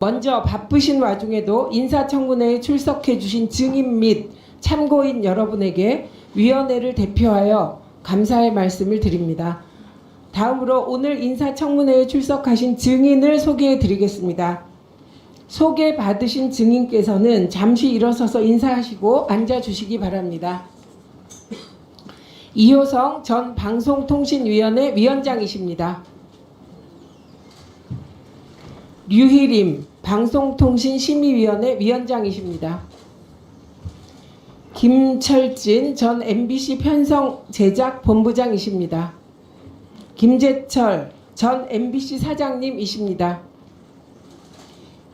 먼저 바쁘신 와중에도 인사청문회에 출석해 주신 증인 및 참고인 여러분에게 위원회를 대표하여 감사의 말씀을 드립니다. 다음으로 오늘 인사청문회에 출석하신 증인을 소개해 드리겠습니다. 소개받으신 증인께서는 잠시 일어서서 인사하시고 앉아주시기 바랍니다. 이효성 전 방송통신위원회 위원장이십니다. 류희림 방송통신심의위원회 위원장이십니다. 김철진 전 MBC 편성 제작 본부장이십니다. 김재철 전 MBC 사장님이십니다.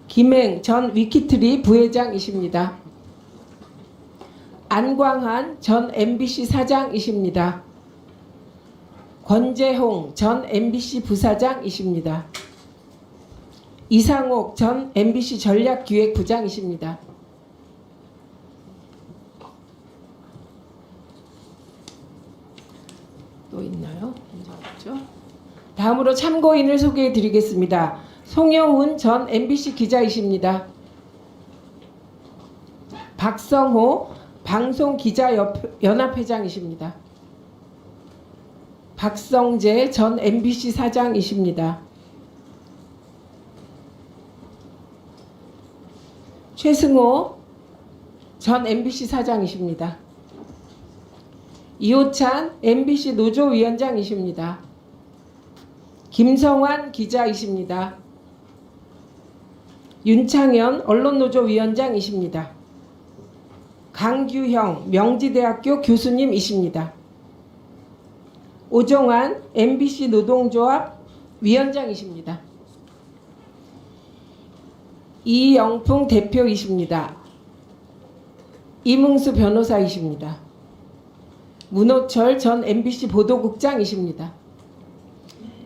김행 전 위키트리 부회장이십니다. 안광한 전 MBC 사장이십니다. 권재홍 전 MBC 부사장이십니다. 이상옥 전 MBC 전략기획부장이십니다. 또 있나요? 없죠? 다음으로 참고인을 소개해 드리겠습니다. 송영훈 전 MBC 기자이십니다. 박성호 방송기자연합회장이십니다. 박성재 전 MBC 사장이십니다. 최승호 전 MBC 사장이십니다. 이호찬 MBC 노조위원장이십니다. 김성환 기자이십니다. 윤창현 언론노조위원장이십니다. 강규형 명지대학교 교수님이십니다. 오정환 MBC 노동조합 위원장이십니다. 이영풍 대표이십니다. 이문수 변호사이십니다. 문호철 전 MBC 보도국장이십니다.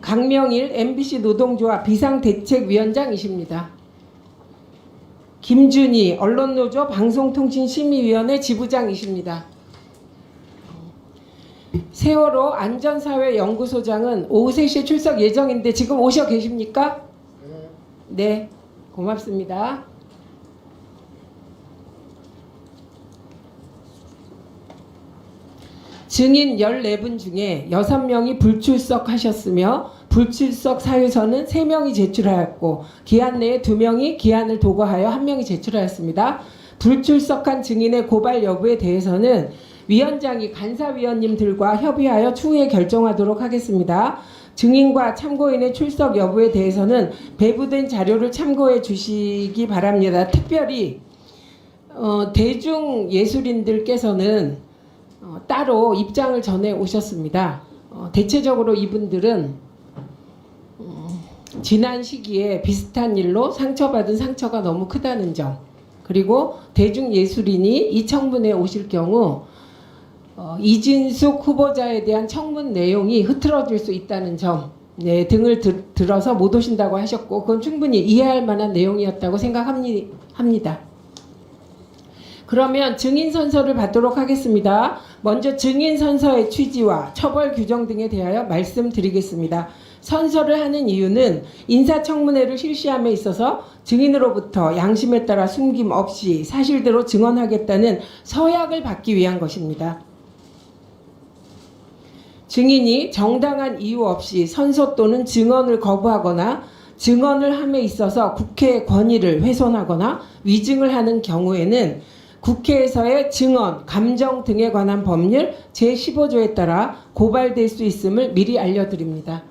강명일 MBC 노동조합 비상대책위원장이십니다. 김준희 언론노조 방송통신심의위원회 지부장이십니다. 세월호 안전사회연구소장은 오후 3시에 출석 예정인데 지금 오셔 계십니까? 네, 고맙습니다. 증인 14분 중에 6명이 불출석하셨으며 불출석 사유서는 3명이 제출하였고 기한 내에 2명이 기한을 도과하여 1명이 제출하였습니다. 불출석한 증인의 고발 여부에 대해서는 위원장이 간사위원님들과 협의하여 추후에 결정하도록 하겠습니다. 증인과 참고인의 출석 여부에 대해서는 배부된 자료를 참고해 주시기 바랍니다. 특별히 대중예술인들께서는 따로 입장을 전해 오셨습니다. 대체적으로 이분들은 지난 시기에 비슷한 일로 상처받은 상처가 너무 크다는 점, 그리고 대중예술인이 이 청문회에 오실 경우 이진숙 후보자에 대한 청문 내용이 흐트러질 수 있다는 점, 네, 등을 들어서 못 오신다고 하셨고 그건 충분히 이해할 만한 내용이었다고 생각합니다. 그러면 증인 선서를 받도록 하겠습니다. 먼저 증인 선서의 취지와 처벌 규정 등에 대하여 말씀드리겠습니다. 선서를 하는 이유는 인사청문회를 실시함에 있어서 증인으로부터 양심에 따라 숨김 없이 사실대로 증언하겠다는 서약을 받기 위한 것입니다. 증인이 정당한 이유 없이 선서 또는 증언을 거부하거나 증언을 함에 있어서 국회의 권위를 훼손하거나 위증을 하는 경우에는 국회에서의 증언, 감정 등에 관한 법률 제15조에 따라 고발될 수 있음을 미리 알려드립니다.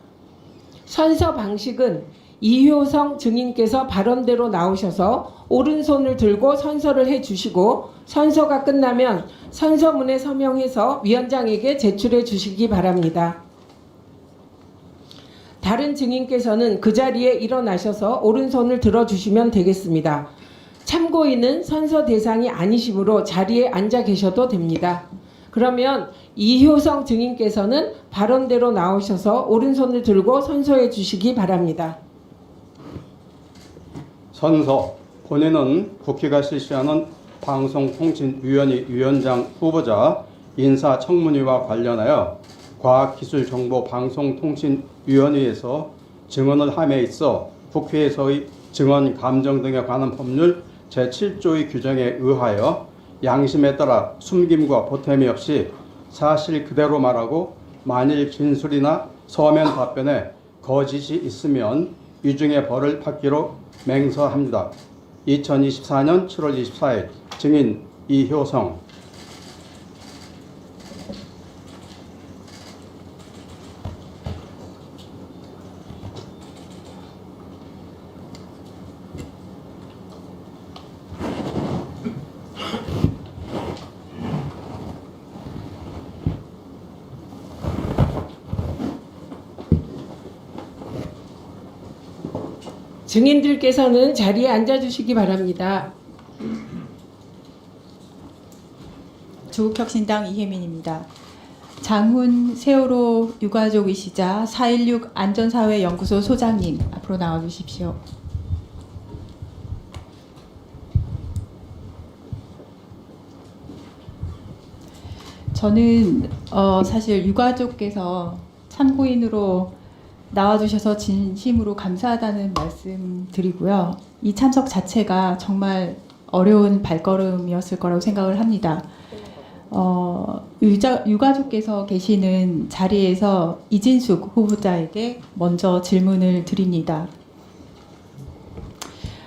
선서 방식은 이효성 증인께서 발언대로 나오셔서 오른손을 들고 선서를 해주시고 선서가 끝나면 선서문에 서명해서 위원장에게 제출해 주시기 바랍니다. 다른 증인께서는 그 자리에 일어나셔서 오른손을 들어주시면 되겠습니다. 참고인은 선서 대상이 아니시므로 자리에 앉아 계셔도 됩니다. 그러면 이효성 증인께서는 발언대로 나오셔서 오른손을 들고 선서해 주시기 바랍니다. 선서. 본인은 국회가 실시하는 방송통신위원회 위원장 후보자 인사청문회와 관련하여 과학기술정보방송통신위원회에서 증언을 함에 있어 국회에서의 증언 감정 등에 관한 법률 제7조의 규정에 의하여 양심에 따라 숨김과 보탬이 없이 사실 그대로 말하고 만일 진술이나 서면 답변에 거짓이 있으면 위중의 벌을 받기로 맹서합니다. 2024년 7월 24일 증인 이효성. 증인들께서는 자리에 앉아주시기 바랍니다. 조국혁신당 이혜민입니다. 장훈 세월호 유가족이시자 4.16 안전사회연구소 소장님 앞으로 나와주십시오. 저는 사실 유가족께서 참고인으로 나와주셔서 진심으로 감사하다는 말씀 드리고요. 이 참석 자체가 정말 어려운 발걸음이었을 거라고 생각을 합니다. 유가족께서 계시는 자리에서 이진숙 후보자에게 먼저 질문을 드립니다.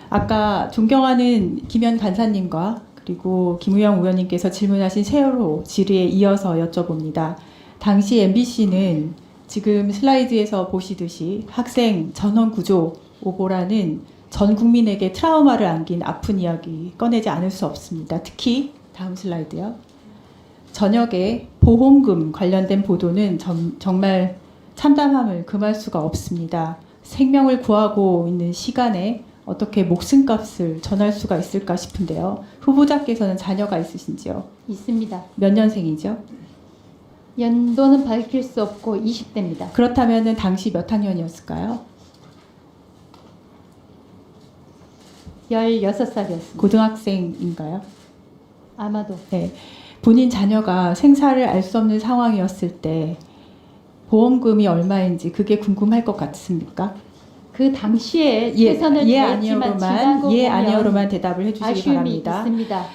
아까 존경하는 김현 간사님과 그리고 김우영 의원님께서 질문하신 세월호 질의에 이어서 여쭤봅니다. 당시 MBC는 지금 슬라이드에서 보시듯이 학생 전원 구조 오보라는 전 국민에게 트라우마를 안긴 아픈 이야기 꺼내지 않을 수 없습니다. 특히 다음 슬라이드요. 저녁에 보험금 관련된 보도는 정말 참담함을 금할 수가 없습니다. 생명을 구하고 있는 시간에 어떻게 목숨값을 전할 수가 있을까 싶은데요. 후보자께서는 자녀가 있으신지요? 있습니다. 몇 년생이죠? 연도는 밝힐 수 없고 20대입니다. 그렇다면 당시 몇 학년이었을까요? 16살이었습니다. 고등학생인가요? 아마도 네. 본인 자녀가 생사를 알 수 없는 상황이었을 때 보험금이 얼마인지 그게 궁금할 것 같습니까? 그 당시에 최선을 다했지만 지나고 예 보면 아니요로만 대답을 해주시기 아쉬움이 바랍니다. 있습니다.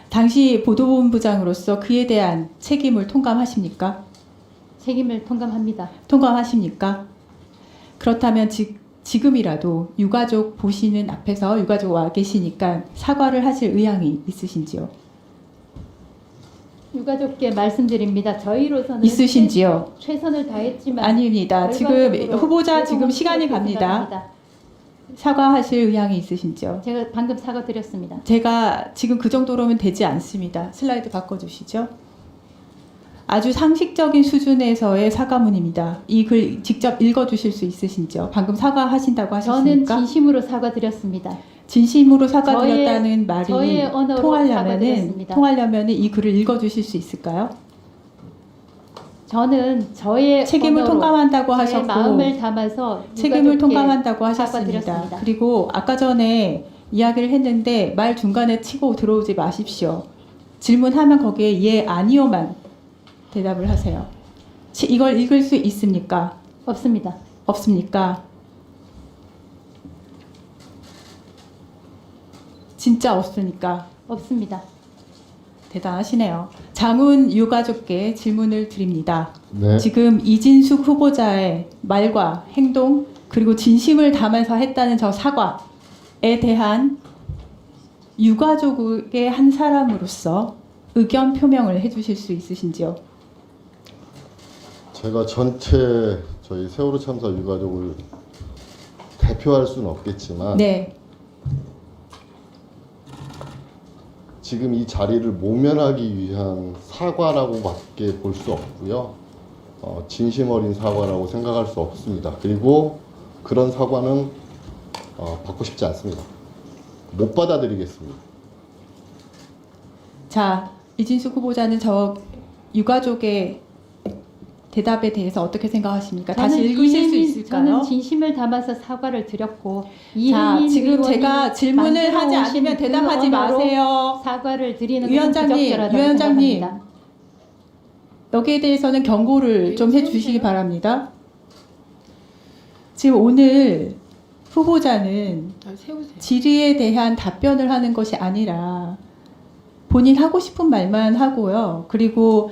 당시 보도본부장으로서 그에 대한 책임을 통감하십니까? 책임을 통감합니다. 통감하십니까? 그렇다면 지금이라도 유가족 보시는 앞에서 유가족 와 계시니까 사과를 하실 의향이 있으신지요? 유가족께 말씀드립니다. 저희로서는 있으신지요? 최선을 다했지만 아닙니다. 지금 결과적으로 후보자 지금 시간이 죄송합니다. 갑니다. 사과하실 의향이 있으신지요? 제가 방금 사과드렸습니다. 제가 지금 그 정도로면 되지 않습니다. 슬라이드 바꿔주시죠. 아주 상식적인 수준에서의 사과문입니다. 이 글 직접 읽어주실 수 있으신지요? 방금 사과하신다고 저는 하셨습니까? 진심으로 사과드렸습니다. 진심으로 사과드렸다는 저의 말이 언어로 사과드렸습니다. 통하려면은 이 글을 읽어주실 수 있을까요? 저는 저의 책임을 언어로 통감한다고 제 하셨고 마음을 담아서 책임을 유가족께 통감한다고 하셨습니다. 사과드렸습니다. 그리고 아까 전에 이야기를 했는데 말 중간에 치고 들어오지 마십시오. 질문하면 거기에 예, 아니요만 대답을 하세요. 이걸 읽을 수 있습니까? 없습니다. 없습니까? 진짜 없으니까 없습니다. 대단하시네요. 장훈 유가족께 질문을 드립니다. 네. 지금 이진숙 후보자의 말과 행동 그리고 진심을 담아서 했다는 저 사과에 대한 유가족의 한 사람으로서 의견 표명을 해주실 수 있으신지요? 제가 전체 저희 세월호 참사 유가족을 대표할 수는 없겠지만 네. 지금 이 자리를 모면하기 위한 사과라고밖에 볼 수 없고요. 진심 어린 사과라고 생각할 수 없습니다. 그리고 그런 사과는 받고 싶지 않습니다. 못 받아들이겠습니다. 자, 이진숙 후보자는 저 유가족의 대답에 대해서 어떻게 생각하십니까? 다시 읽으실 수 있을까요? 저는 진심을 담아서 사과를 드렸고 자, 이혜민 지금 의원이 제가 질문을 하지 만들어 않으면 오신 대답하지 그 언어로 마세요. 사과를 드리는 위원장님, 것은 부적절하다고 위원장님. 생각합니다. 여기에 대해서는 경고를 좀 해주시기 바랍니다. 지금 오늘 후보자는 세우세요. 질의에 대한 답변을 하는 것이 아니라 본인 하고 싶은 말만 하고요. 그리고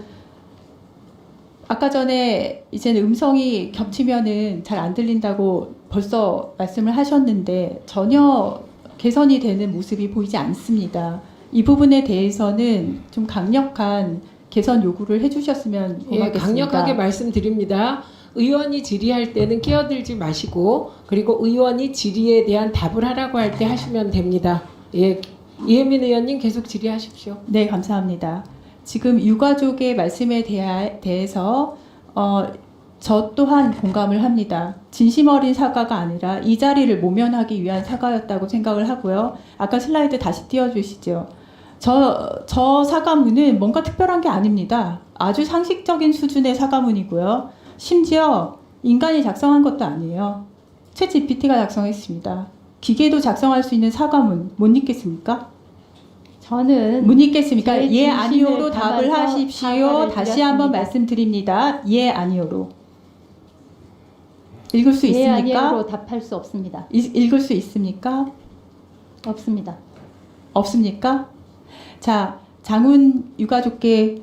아까 전에 이제는 음성이 겹치면은 잘 안 들린다고 벌써 말씀을 하셨는데 전혀 개선이 되는 모습이 보이지 않습니다. 이 부분에 대해서는 좀 강력한 개선 요구를 해주셨으면 예, 고맙겠습니다. 강력하게 말씀드립니다. 의원이 질의할 때는 끼어들지 마시고 그리고 의원이 질의에 대한 답을 하라고 할 때 하시면 됩니다. 예, 이혜민 의원님 계속 질의하십시오. 네, 감사합니다. 지금 유가족의 말씀에 대해서 저 또한 공감을 합니다. 진심 어린 사과가 아니라 이 자리를 모면하기 위한 사과였다고 생각을 하고요. 아까 슬라이드 다시 띄워주시죠. 저 사과문은 뭔가 특별한 게 아닙니다. 아주 상식적인 수준의 사과문이고요. 심지어 인간이 작성한 것도 아니에요. 챗 GPT가 작성했습니다. 기계도 작성할 수 있는 사과문 못 읽겠습니까? 저는 못 읽겠습니까? 제 예, 진심을 아니오로 답을 담아서 하십시오. 사과를 다시 한번 드렸습니다. 말씀드립니다. 예, 아니오로. 읽을 수 예, 있습니까? 아니요로 답할 수 없습니다. 읽을 수 있습니까? 없습니다. 없습니까? 자, 장훈 유가족께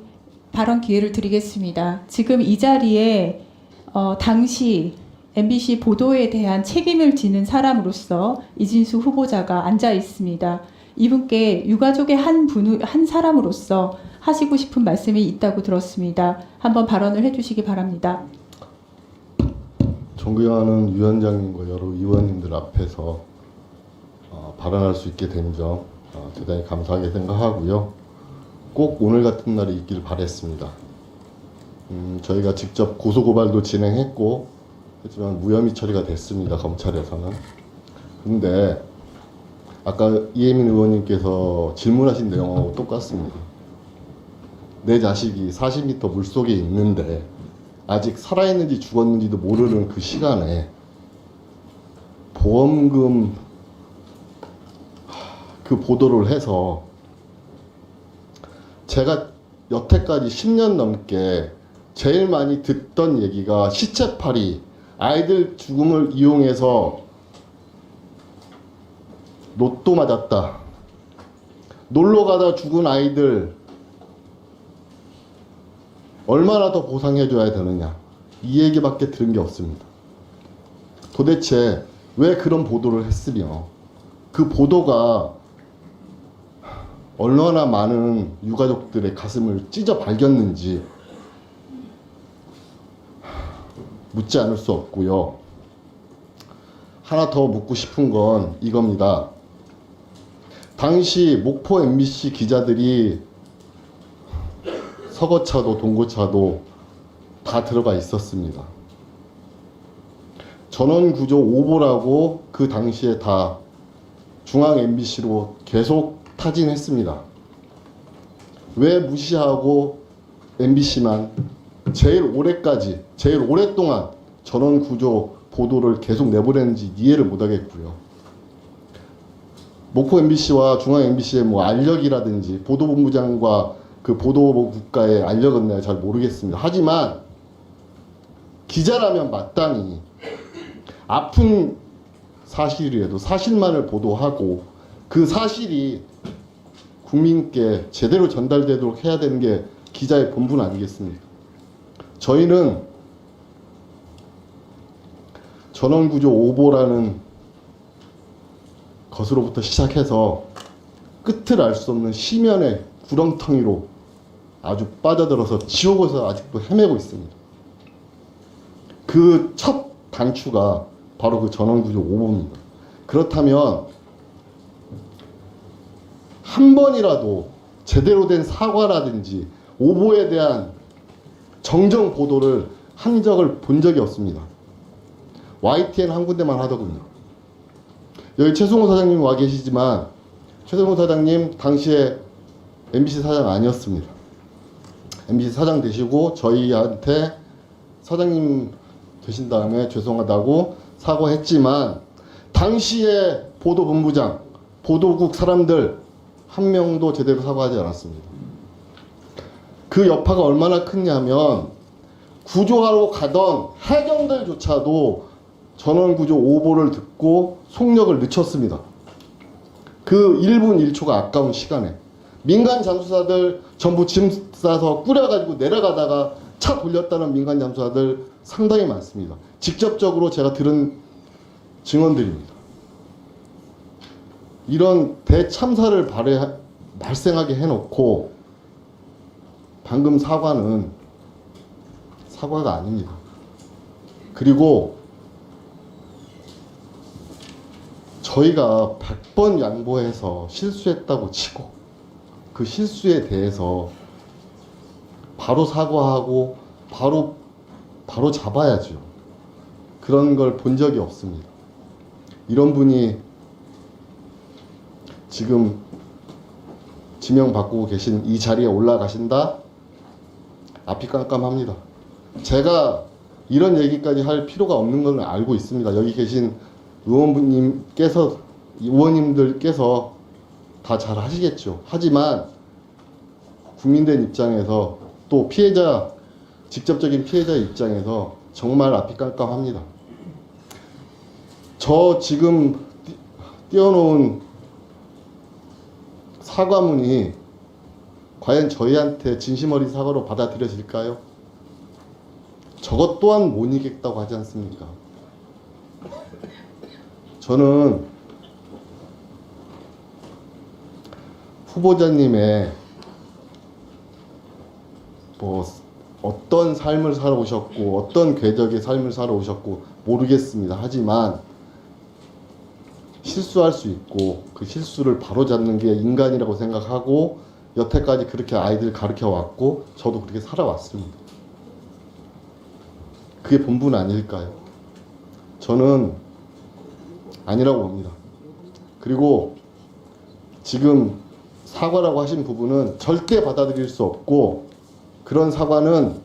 발언 기회를 드리겠습니다. 지금 이 자리에 당시 MBC 보도에 대한 책임을 지는 사람으로서 이진수 후보자가 앉아 있습니다. 이분께 유가족의 한 사람으로서 하시고 싶은 말씀이 있다고 들었습니다. 한번 발언을 해주시기 바랍니다. 존경하는 위원장님과 여러 의원님들 앞에서 발언할 수 있게 된 점 대단히 감사하게 생각하고요. 꼭 오늘 같은 날이 있길 바랬습니다. 저희가 직접 고소고발도 진행했고 하지만 무혐의 처리가 됐습니다. 검찰에서는. 근데 아까 이혜민 의원님께서 질문하신 내용하고 똑같습니다. 내 자식이 40m 물속에 있는데 아직 살아있는지 죽었는지도 모르는 그 시간에 보험금 그 보도를 해서 제가 여태까지 10년 넘게 제일 많이 듣던 얘기가 시체팔이, 아이들 죽음을 이용해서 로또 맞았다, 놀러 가다 죽은 아이들 얼마나 더 보상해줘야 되느냐, 이 얘기밖에 들은 게 없습니다. 도대체 왜 그런 보도를 했으며 그 보도가 얼마나 많은 유가족들의 가슴을 찢어 발겼는지 묻지 않을 수 없고요. 하나 더 묻고 싶은 건 이겁니다. 당시 목포 MBC 기자들이 서거차도 동거차도 다 들어가 있었습니다. 전원구조 오보라고 그 당시에 다 중앙 MBC로 계속 타진했습니다. 왜 무시하고 MBC만 제일 오랫동안 전원구조 보도를 계속 내보냈는지 이해를 못하겠고요. 목포 MBC와 중앙 MBC의 뭐 알력이라든지 보도본부장과 그 보도국가의 알력은 내가 잘 모르겠습니다. 하지만 기자라면 마땅히 아픈 사실이라도 사실만을 보도하고 그 사실이 국민께 제대로 전달되도록 해야 되는 게 기자의 본분 아니겠습니까? 저희는 전원구조 오보라는 것으로부터 시작해서 끝을 알 수 없는 심연의 구렁텅이로 아주 빠져들어서 지옥에서 아직도 헤매고 있습니다. 그 첫 단추가 바로 그 전원구조 오보입니다. 그렇다면 한 번이라도 제대로 된 사과라든지 오보에 대한 정정 보도를 한 적을 본 적이 없습니다. YTN 한 군데만 하더군요. 여기 최승호 사장님 와 계시지만 최승호 사장님 당시에 MBC 사장 아니었습니다. MBC 사장 되시고 저희한테 사장님 되신 다음에 죄송하다고 사과했지만 당시에 보도본부장, 보도국 사람들 한 명도 제대로 사과하지 않았습니다. 그 여파가 얼마나 크냐면 구조하러 가던 해경들조차도 전원구조 오보를 듣고 속력을 늦췄습니다. 그 1분 1초가 아까운 시간에 민간 잠수사들 전부 짐 싸서 꾸려가지고 내려가다가 차 돌렸다는 민간 잠수사들 상당히 많습니다. 직접적으로 제가 들은 증언들입니다. 이런 대참사를 발생하게 해놓고 방금 사과는 사과가 아닙니다. 그리고 저희가 100번 양보해서 실수했다고 치고 그 실수에 대해서 바로 사과하고 바로 잡아야죠. 그런 걸 본 적이 없습니다. 이런 분이 지금 지명 바꾸고 계신 이 자리에 올라가신다? 앞이 깜깜합니다. 제가 이런 얘기까지 할 필요가 없는 걸 알고 있습니다. 여기 계신 의원님들께서 다 잘 하시겠죠. 하지만 국민들 입장에서 또 직접적인 피해자 입장에서 정말 앞이 깜깜합니다. 저 지금 띄워놓은 사과문이 과연 저희한테 진심 어린 사과로 받아들여질까요? 저것 또한 못 이기겠다고 하지 않습니까? 저는 후보자님의 어떤 삶을 살아오셨고 어떤 궤적의 삶을 살아오셨고 모르겠습니다. 하지만 실수할 수 있고 그 실수를 바로잡는 게 인간이라고 생각하고 여태까지 그렇게 아이들 가르쳐 왔고 저도 그렇게 살아왔습니다. 그게 본분 아닐까요? 저는 아니라고 봅니다. 그리고 지금 사과라고 하신 부분은 절대 받아들일 수 없고 그런 사과는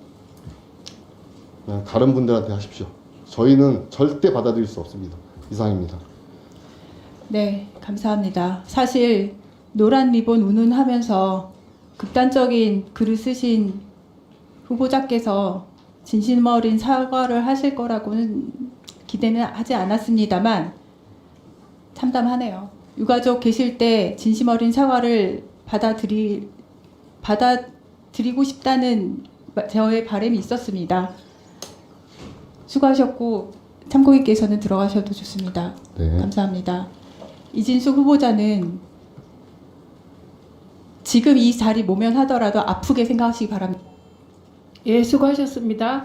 그냥 다른 분들한테 하십시오. 저희는 절대 받아들일 수 없습니다. 이상입니다. 네, 감사합니다. 사실 노란 리본 운운하면서 극단적인 글을 쓰신 후보자께서 진심 어린 사과를 하실 거라고는 기대는 하지 않았습니다만 참담하네요. 유가족 계실 때 진심 어린 사과를 받아들이고 싶다는 저의 바람이 있었습니다. 수고하셨고 참고인께서는 들어가셔도 좋습니다. 네. 감사합니다. 이진숙 후보자는 지금 이 자리 모면하더라도 아프게 생각하시기 바랍니다. 예, 수고하셨습니다.